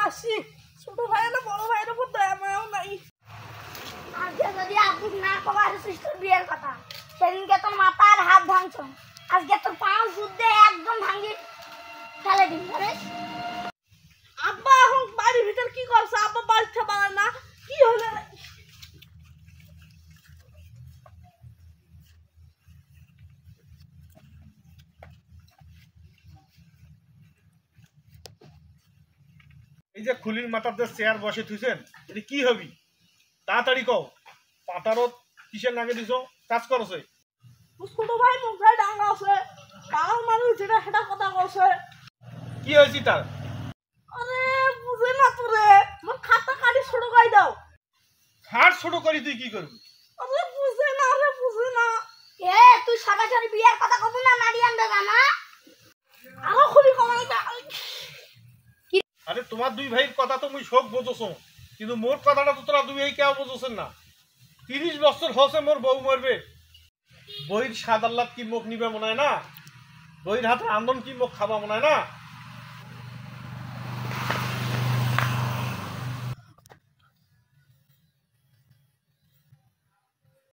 আসি ছোট ভাই না বড় ভাইয়ের উপর দয়া মায়াও নাই। আজকে যদি আপনি না কবার সিস্টার বিয়ের কথা, সেদিনকে তোর মাথার হাত ভাঙছ, আজকে তোর পাও শুদ্ধে একদম ভাঙি ফেলে দিন। আব্বা এখন বাড়ির ভিতর কি করছে? আব্বা বাড়িতে বাড়ায় না কি হলো? এই যে খুলির মাথাতে চেয়ার বসে থুইছেন, এটা কি হবি? তাড়াতাড়ি কও। পাতারত কিসের নাগে দিছো? কাজ করছে। ছোট ভাই মুখে ডাঙ্গা আছে, পাড়ার মানুষ যেটা সেটা কথা করছে। কি হয়েছি তার? আরে বুঝে না তোরে, মোর খাতা কাটি ছোট গাই দাও। হাড় ছোট করি তুই কি করবি? আরে বুঝে না, আরে বুঝে না। এ তুই সরাসরি বিয়ের কথা কব না, নারিয়ান দাদা না আরো খুলি কমাই দা। আরে তোমার দুই ভাইয়ের কথা তো মুই শোক বোঝছো, কিন্তু মোর কথাটা তো তোরা দুই ভাই কেউ বোঝছেন না। 30 বছর হচ্ছে মোর বউ মরবে, বইয়ের স্বাদ আল্লাহ কি মুখ নিবে মনে হয় না, বইয়ের হাতে আন্দোলন কি মুখ খাবা মনে হয় না।